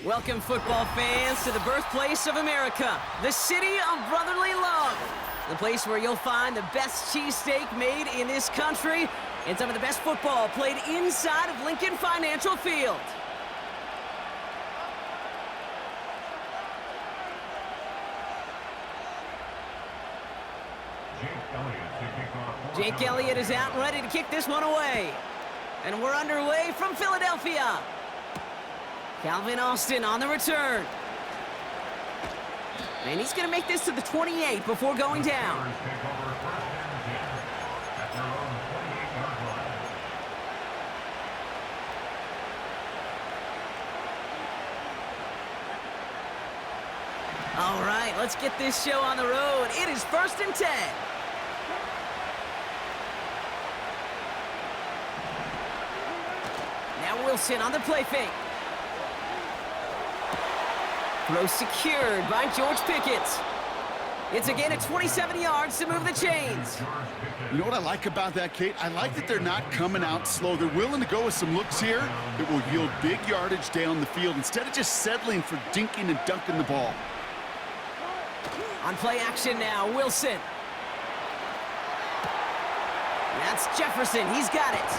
Welcome, football fans, to the birthplace of America, the city of brotherly love. The place where you'll find the best cheesesteak made in this country and some of the best football played inside of Lincoln Financial Field. Jake Elliott is out and ready to kick this one away. And we're underway from Philadelphia. Calvin Austin on the return. And he's going to make this to the 28 before going down. All right, let's get this show on the road. It is 1st and 10. Now Wilson on the play fake. Throw secured by George Pickett. It's a gain of 27 yards to move the chains. You know what I like about that, Kate? I like that they're not coming out slow. They're willing to go with some looks here that will yield big yardage down the field instead of just settling for dinking and dunking the ball. On play action now, Wilson. That's Jefferson. He's got it.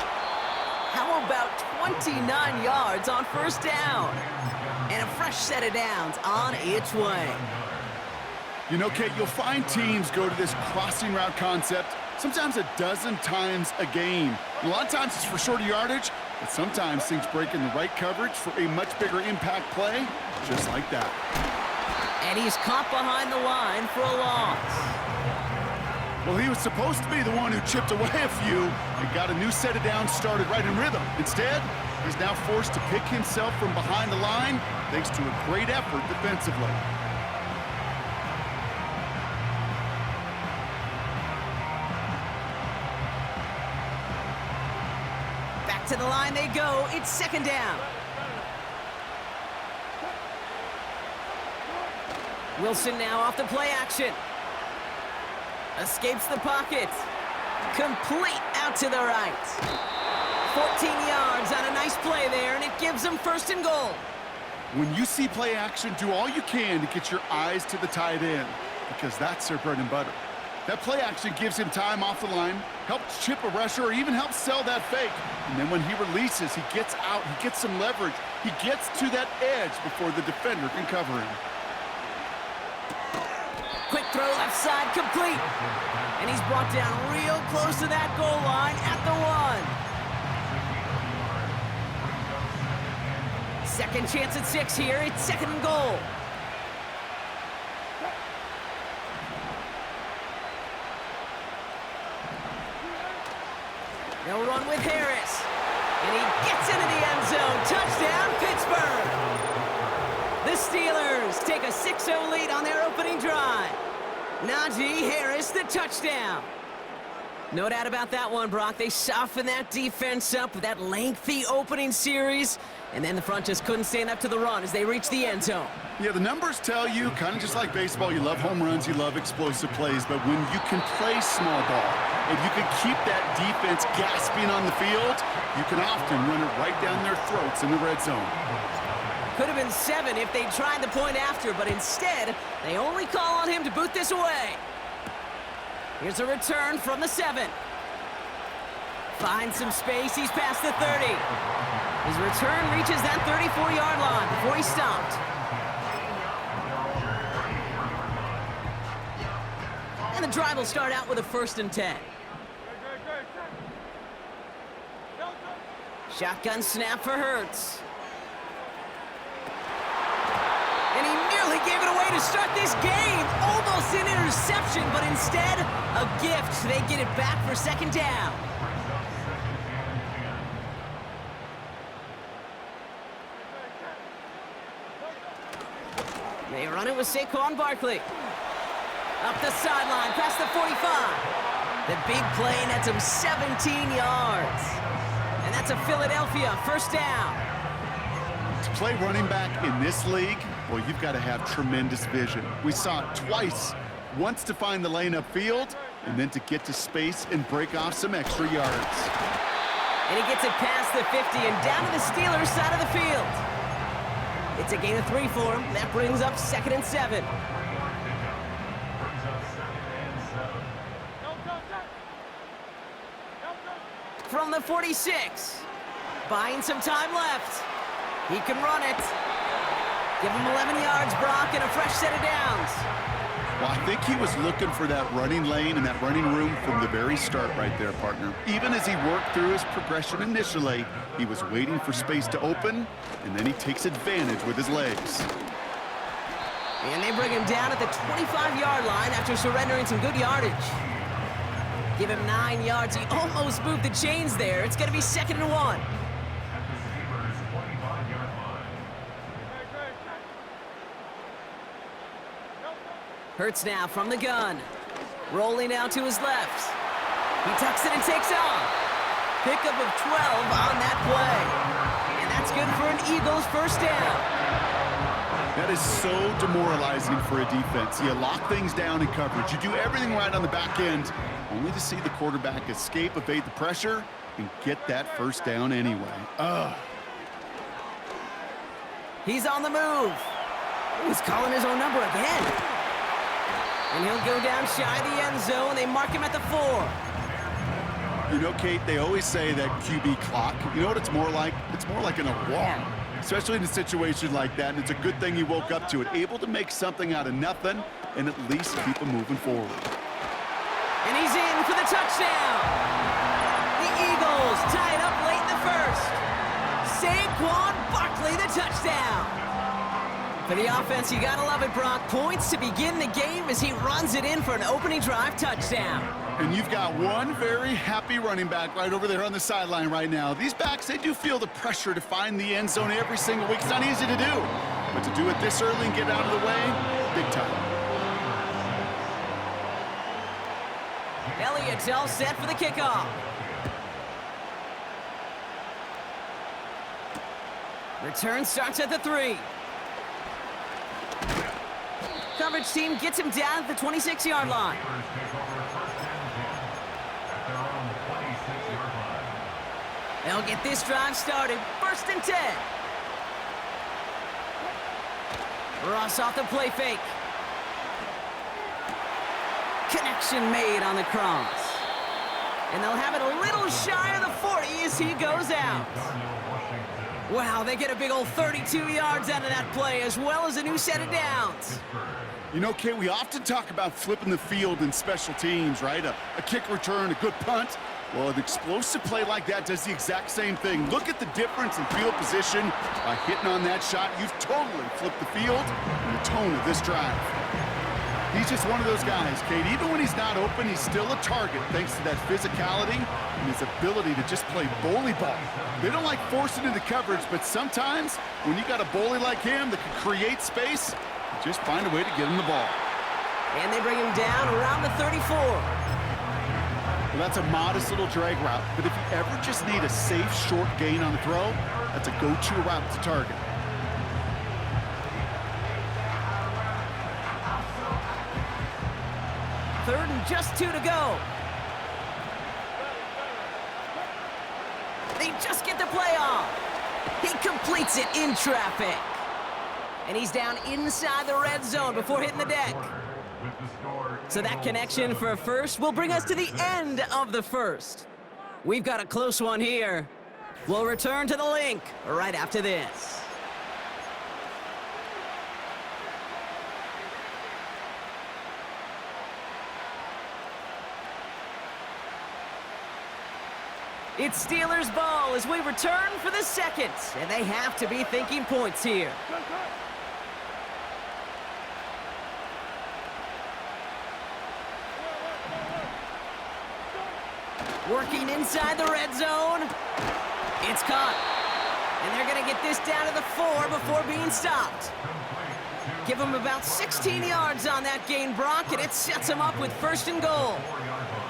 How about 29 yards on 1st down? And a fresh set of downs on its way. You know, Kate, you'll find teams go to this crossing route concept sometimes a dozen times a game. And a lot of times it's for shorter yardage, but sometimes things break in the right coverage for a much bigger impact play, just like that. And he's caught behind the line for a loss. Well, he was supposed to be the one who chipped away a few and got a new set of downs started right in rhythm. Instead, he's now forced to pick himself from behind the line thanks to a great effort defensively. Back to the line they go. It's 2nd down. Wilson now off the play action. Escapes the pocket. Complete out to the right. 14 yards on a nice play there, and it gives them 1st and goal. When you see play action, do all you can to get your eyes to the tight end, because that's their bread and butter. That play action gives him time off the line, helps chip a rusher, or even helps sell that fake. And then when he releases, he gets out, he gets some leverage. He gets to that edge before the defender can cover him. Quick throw left side, complete. And he's brought down real close to that goal line at the 1. Second chance at 6 here. It's 2nd and goal. They'll run with Harris. And he gets into the end zone. Touchdown, Pittsburgh. The Steelers take a 6-0 lead on their opening drive. Najee Harris, the touchdown. No doubt about that one, Brock. They softened that defense up with that lengthy opening series, and then the front just couldn't stand up to the run as they reached the end zone. Yeah, the numbers tell you, kind of just like baseball, you love home runs, you love explosive plays, but when you can play small ball and you can keep that defense gasping on the field, you can often run it right down their throats in the red zone. Could have been 7 if they tried the point after, but instead, they only call on him to boot this away. Here's a return from the 7. Finds some space, he's past the 30. His return reaches that 34-yard line before he's stopped. And the drive will start out with a 1st and 10. Shotgun snap for Hurts. And he nearly gave it away to start this game. Almost an interception, but instead, a gift. They get it back for 2nd down. They run it with Saquon Barkley. Up the sideline, past the 45. The big play nets him 17 yards. And that's a Philadelphia 1st down. To play running back in this league, well, you've got to have tremendous vision. We saw it twice. Once to find the lane upfield, and then to get to space and break off some extra yards. And he gets it past the 50 and down to the Steelers' side of the field. It's a gain of 3 for him. That brings up 2nd and 7. From the 46. Buying some time left. He can run it. Give him 11 yards, Brock, and a fresh set of downs. Well, I think he was looking for that running lane and that running room from the very start right there, partner. Even as he worked through his progression initially, he was waiting for space to open, and then he takes advantage with his legs. And they bring him down at the 25-yard line after surrendering some good yardage. Give him 9 yards. He almost moved the chains there. It's going to be 2nd and 1. Hurts now from the gun. Rolling out to his left. He tucks it and takes off. Pickup of 12 on that play. And that's good for an Eagles first down. That is so demoralizing for a defense. You lock things down in coverage. You do everything right on the back end, only to see the quarterback escape, evade the pressure, and get that first down anyway. Ugh. He's on the move. He's calling his own number again. And he'll go down shy of the end zone. They mark him at the 4. You know, Kate, they always say that QB clock. You know what it's more like? It's more like an alarm, especially in a situation like that. And it's a good thing he woke up to it, able to make something out of nothing and at least keep him moving forward. And he's in for the touchdown. The Eagles tie it up late in the first. Saquon Barkley, the touchdown. For the offense, you gotta love it, Brock. Points to begin the game as he runs it in for an opening drive touchdown. And you've got one very happy running back right over there on the sideline right now. These backs, they do feel the pressure to find the end zone every single week. It's not easy to do. But to do it this early and get out of the way, big time. Elliott's all set for the kickoff. Return starts at the 3. Coverage team gets him down at the 26-yard line. They'll get this drive started. 1st and 10. Ross off the play fake. Connection made on the cross. And they'll have it a little shy of the 40 as he goes out. Wow, they get a big old 32 yards out of that play, as well as a new set of downs. You know, Kate, we often talk about flipping the field in special teams, right? A kick return, a good punt. Well, an explosive play like that does the exact same thing. Look at the difference in field position. By hitting on that shot, you've totally flipped the field and the tone of this drive. He's just one of those guys, Kate. Even when he's not open, he's still a target thanks to that physicality and his ability to just play bully ball. They don't like forcing into coverage, but sometimes when you got a bully like him that can create space, you just find a way to get him the ball. And they bring him down around the 34. Well, that's a modest little drag route, but if you ever just need a safe, short gain on the throw, that's a go-to route to target. Third and just 2 to go. They just get the play off. He completes it in traffic. And he's down inside the red zone before hitting the deck. So that connection for a first will bring us to the end of the first. We've got a close one here. We'll return to the link right after this. It's Steelers ball as we return for the second, and they have to be thinking points here. Working inside the red zone. It's caught. And they're going to get this down to the 4 before being stopped. Give them about 16 yards on that gain, Brock, and it sets them up with 1st and goal.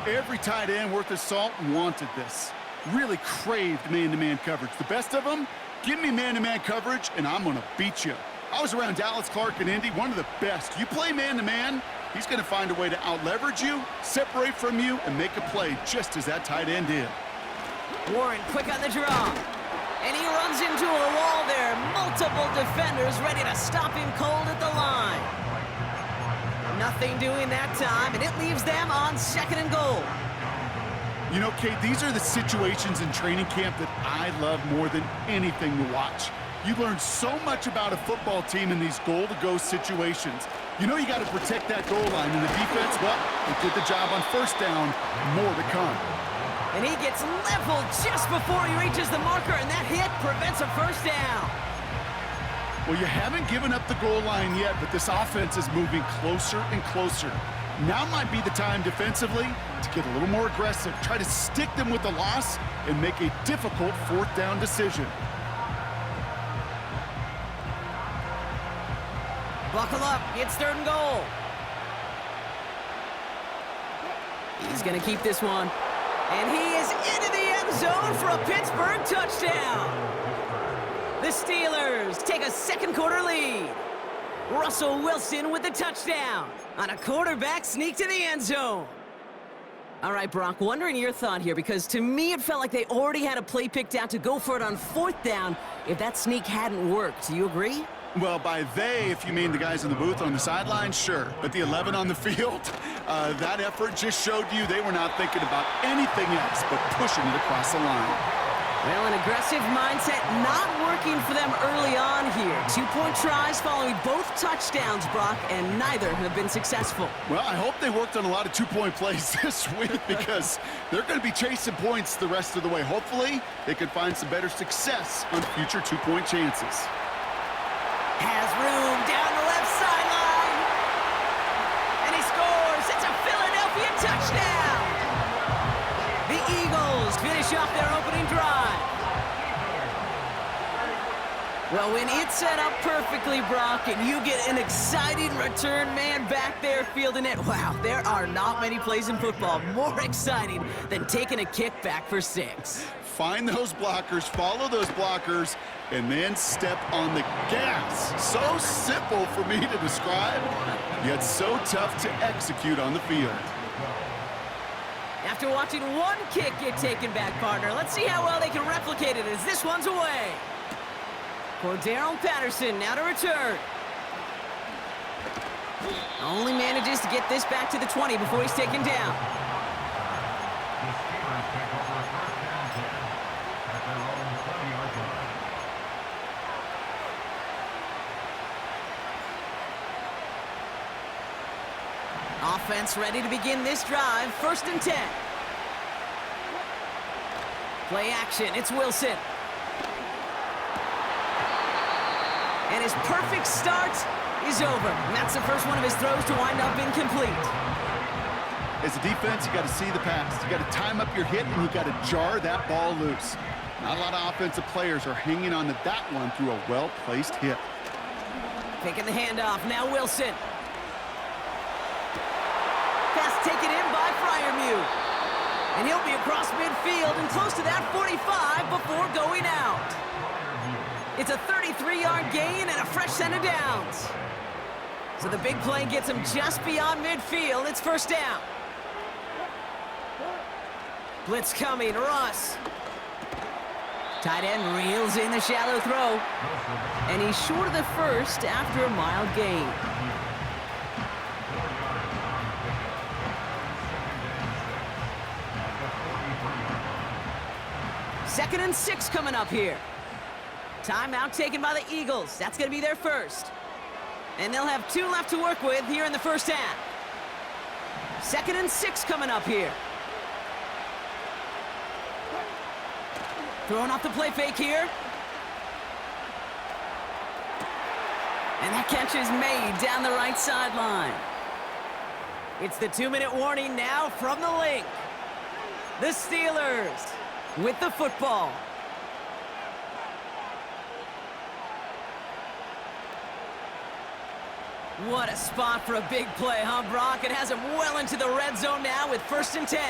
Every tight end worth his salt wanted this. Really craved man-to-man coverage. The best of them, give me man-to-man coverage, and I'm going to beat you. I was around Dallas Clark and Indy, one of the best. You play man-to-man, he's going to find a way to out-leverage you, separate from you, and make a play just as that tight end did. Warren quick on the draw. And he runs into a wall there multiple defenders ready to stop him cold at the line. Nothing doing that time, and it leaves them on 2nd and goal. You know, Kate, these are the situations in training camp that I love more than anything to watch. You learn so much about a football team in these goal-to-go situations. You know you got to protect that goal line, and the defense, well, they did the job on 1st down. More to come. And he gets leveled just before he reaches the marker, and that hit prevents a 1st down. Well, you haven't given up the goal line yet, but this offense is moving closer and closer. Now might be the time defensively to get a little more aggressive, try to stick them with the loss, and make a difficult 4th down decision. Buckle up, it's 3rd and goal. He's gonna keep this one. And he is into the end zone for a Pittsburgh touchdown. The Steelers take a 2nd quarter lead. Russell Wilson with the touchdown on a quarterback sneak to the end zone. All right, Brock, wondering your thought here, because to me it felt like they already had a play picked out to go for it on 4th down if that sneak hadn't worked. Do you agree? Well, by they, if you mean the guys in the booth on the sideline, sure. But the 11 on the field, that effort just showed you they were not thinking about anything else but pushing it across the line. Well, an aggressive mindset not working for them early on here. 2-point tries following both touchdowns, Brock, and neither have been successful. Well, I hope they worked on a lot of 2-point plays this week because they're going to be chasing points the rest of the way. Hopefully, they can find some better success on future 2-point chances. Has room down the left sideline. And he scores. It's a Philadelphia touchdown. The Eagles finish off their opening drive. Well, when it's set up perfectly, Brock, and you get an exciting return man back there fielding it, wow, there are not many plays in football more exciting than taking a kick back for 6. Find those blockers, follow those blockers, and then step on the gas. So simple for me to describe, yet so tough to execute on the field. After watching one kick get taken back, partner, let's see how well they can replicate it as this one's away. Cordarrelle Patterson now to return. Only manages to get this back to the 20 before he's taken down. Offense ready to begin this drive. 1st and 10. Play action. It's Wilson. And his perfect start is over. And that's the first one of his throws to wind up incomplete. As a defense, you got to see the pass. You got to time up your hit, and you got to jar that ball loose. Not a lot of offensive players are hanging on to that one through a well-placed hit. Taking the handoff. Now Wilson. Pass taken in by Freiermuth. And he'll be across midfield and close to that 45 before going out. It's a 33-yard gain and a fresh set of downs. So the big play gets him just beyond midfield. It's 1st down. Blitz coming. Russ. Tight end reels in the shallow throw. And he's short of the 1st after a mild gain. Second and 6 coming up here. Timeout taken by the Eagles. That's going to be their first. And they'll have 2 left to work with here in the 1st half. 2nd and 6 coming up here. Throwing off the play fake here. And that catch is made down the right sideline. It's the 2-minute warning now from the link. The Steelers with the football. What a spot for a big play, huh, Brock? It has him well into the red zone now with 1st and 10.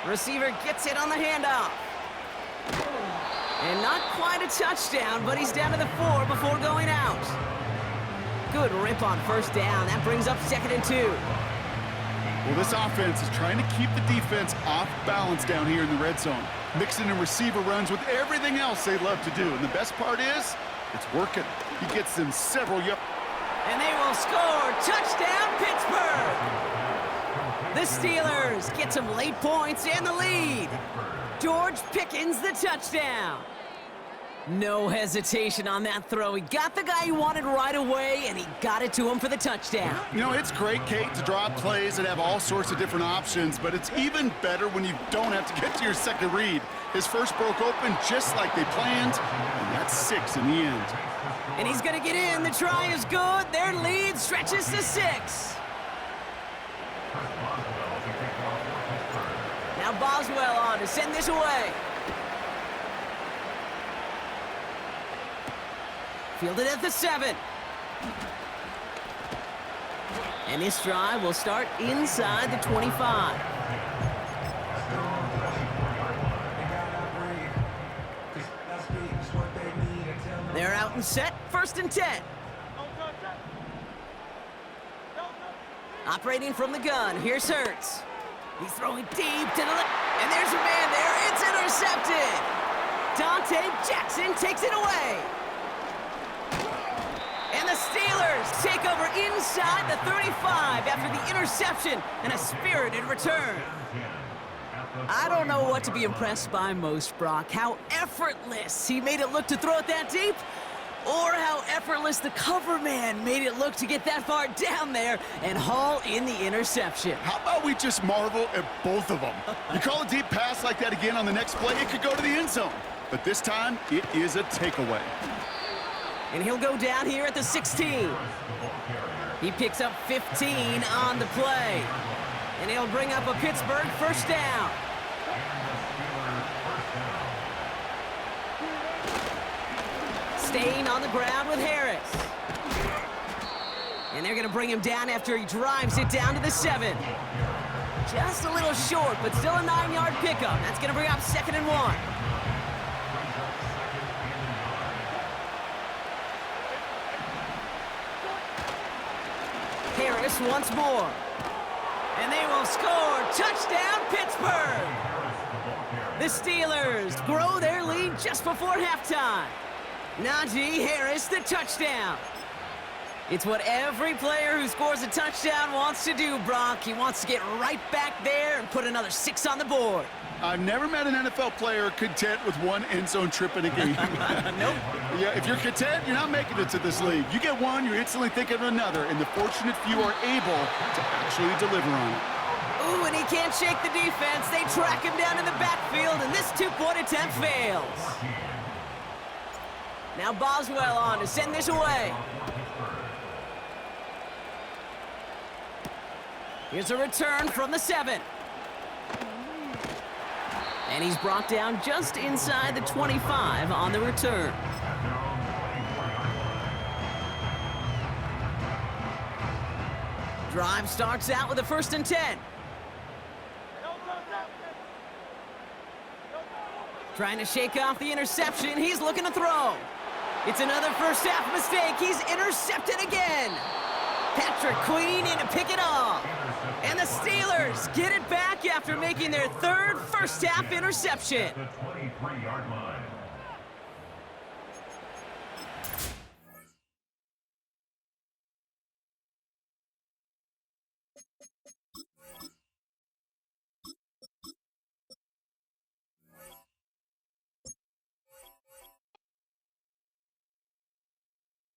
Receiver gets it on the handoff. And not quite a touchdown, but he's down to the 4 before going out. Good rip on 1st down. That brings up 2nd and 2. Well, this offense is trying to keep the defense off balance down here in the red zone, mixing in receiver runs with everything else they love to do. And the best part is, it's working. He gets them several yards. And they will score. Touchdown, Pittsburgh! The Steelers get some late points and the lead. George Pickens the touchdown. No hesitation on that throw. He got the guy he wanted right away, and he got it to him for the touchdown. You know, it's great, Kate, to draw up plays and have all sorts of different options, but it's even better when you don't have to get to your second read. His first broke open just like they planned, and that's 6 in the end. And he's going to get in. The try is good. Their lead stretches to 6. Now Boswell on to send this away. Fielded at the 7. And this drive will start inside the 25. They're out and set, 1st and 10. Operating from the gun, here's Hurts. He's throwing deep to the left, and there's a man there. It's intercepted. Dante Jackson takes it away. And the Steelers take over inside the 35 after the interception and a spirited return. I don't know what to be impressed by most, Brock. How effortless he made it look to throw it that deep, or how effortless the cover man made it look to get that far down there and haul in the interception. How about we just marvel at both of them? You call a deep pass like that again on the next play, it could go to the end zone. But this time, it is a takeaway. And he'll go down here at the 16. He picks up 15 on the play. And he'll bring up a Pittsburgh 1st down. Staying on the ground with Harris. And they're going to bring him down after he drives it down to the 7. Just a little short, but still a 9-yard pickup. That's going to bring up 2nd and 1. Harris once more. And they will score. Touchdown, Pittsburgh! The Steelers grow their lead just before halftime. Najee Harris, the touchdown. It's what every player who scores a touchdown wants to do, Brock. He wants to get right back there and put another 6 on the board. I've never met an NFL player content with one end zone trip in a game. Nope. Yeah, if you're content, you're not making it to this league. You get one, you're instantly thinking of another, and the fortunate few are able to actually deliver on it. Ooh, and he can't shake the defense. They track him down in the backfield, and this 2-point attempt fails. Now Boswell on to send this away. Here's a return from the 7. And he's brought down just inside the 25 on the return. Drive starts out with a 1st and 10. Trying to shake off the interception. He's looking to throw. It's another first-half mistake. He's intercepted again. Patrick Queen in to pick it off. And the Steelers get it back after making their 3rd first-half interception. The 23-yard line.